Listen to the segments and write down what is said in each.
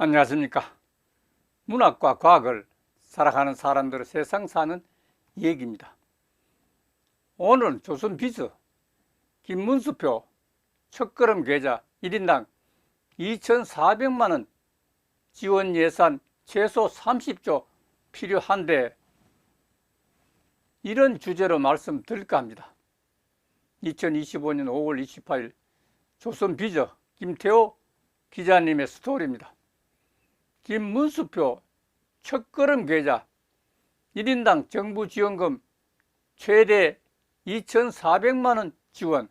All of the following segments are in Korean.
안녕하십니까. 문학과 과학을 살아가는 사람들의 세상 사는 얘기입니다. 오늘은 조선비즈 김문수표 첫걸음 계좌 1인당 2,400만원 지원 예산 최소 30조 필요한데, 이런 주제로 말씀드릴까 합니다. 2025년 5월 28일 조선비즈 김태호 기자님의 스토리입니다. 김문수표 첫걸음 계좌 1인당 정부 지원금 최대 2,400만원 지원,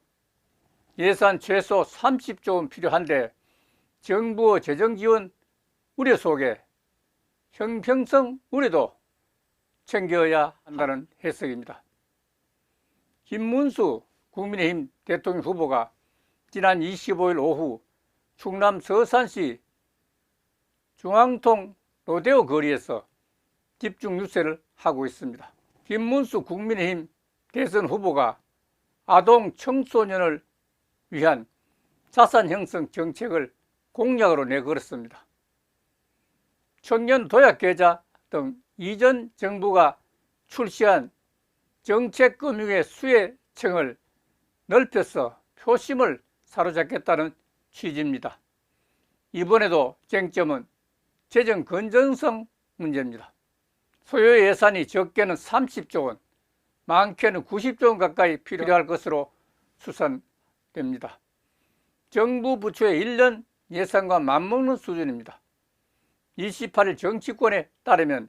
예산 최소 30조 원 필요한데 정부의 재정지원 우려 속에 형평성 우려도 챙겨야 한다는 해석입니다. 김문수 국민의힘 대통령 후보가 지난 25일 오후 충남 서산시 중앙통 로데오 거리에서 집중 유세를 하고 있습니다. 김문수 국민의힘 대선 후보가 아동 청소년을 위한 자산 형성 정책을 공약으로 내걸었습니다. 청년 도약 계좌 등 이전 정부가 출시한 정책금융의 수혜층을 넓혀서 표심을 사로잡겠다는 취지입니다. 이번에도 쟁점은 재정 건전성 문제입니다. 소요 예산이 적게는 30조 원, 많게는 90조 원 가까이 필요할 것으로 추산됩니다. 정부 부처의 1년 예산과 맞먹는 수준입니다. 28일 정치권에 따르면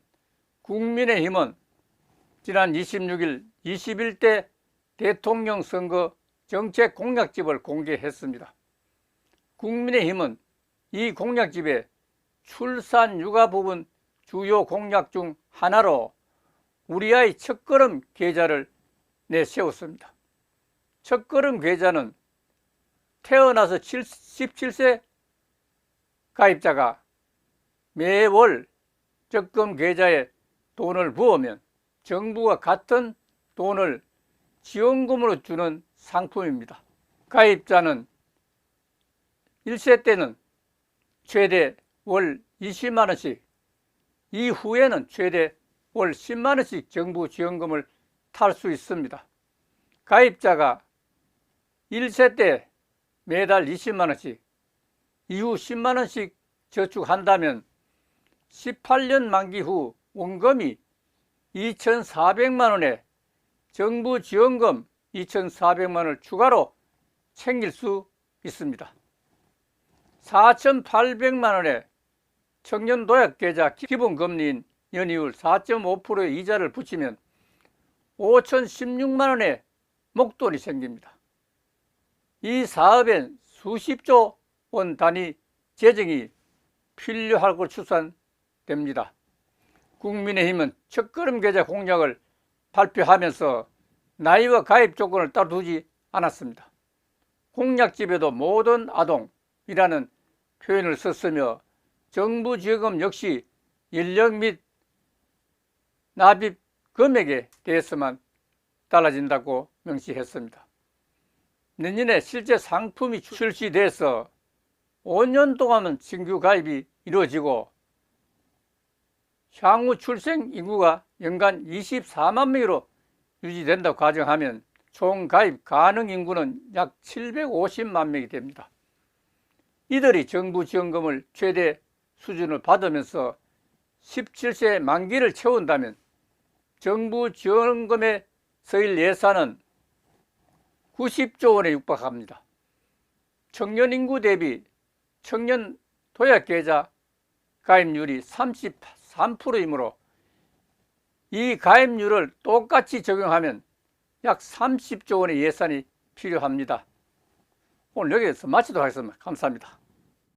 국민의힘은 지난 26일 21대 대통령 선거 정책 공약집을 공개했습니다. 국민의힘은 이 공약집에 출산 육아 부분 주요 공약 중 하나로 우리 아이 첫걸음 계좌를 내세웠습니다. 첫걸음 계좌는 태어나서 17세 가입자가 매월 적금 계좌에 돈을 부으면 정부가 같은 돈을 지원금으로 주는 상품입니다. 가입자는 1세 때는 최대 월 20만원씩, 이후에는 최대 월 10만원씩 정부 지원금을 탈 수 있습니다. 가입자가 1세 때 매달 20만원씩, 이후 10만원씩 저축한다면 18년 만기 후 원금이 2,400만원에 정부 지원금 2,400만원을 추가로 챙길 수 있습니다. 4,800만원에 청년도약계좌 기본금리인 연이율 4.5%의 이자를 붙이면 5,016만원의 목돈이 생깁니다. 이 사업엔 수십조 원 단위 재정이 필요할 것으로 추산됩니다. 국민의힘은 첫걸음 계좌 공약을 발표하면서 나이와 가입 조건을 따로 두지 않았습니다. 공약집에도 모든 아동이라는 표현을 썼으며 정부 지원금 역시 연령 및 납입 금액에 대해서만 달라진다고 명시했습니다. 내년에 실제 상품이 출시돼서 5년 동안은 신규 가입이 이루어지고 향후 출생 인구가 연간 24만 명으로 유지된다고 가정하면 총 가입 가능 인구는 약 750만 명이 됩니다. 이들이 정부 지원금을 최대 수준을 받으면서 17세 만기를 채운다면 정부 지원금에 쓰일 예산은 90조 원에 육박합니다. 청년 인구 대비 청년 도약계좌 가입률이 33%이므로 이 가입률을 똑같이 적용하면 약 30조 원의 예산이 필요합니다. 오늘 여기에서 마치도록 하겠습니다. 감사합니다.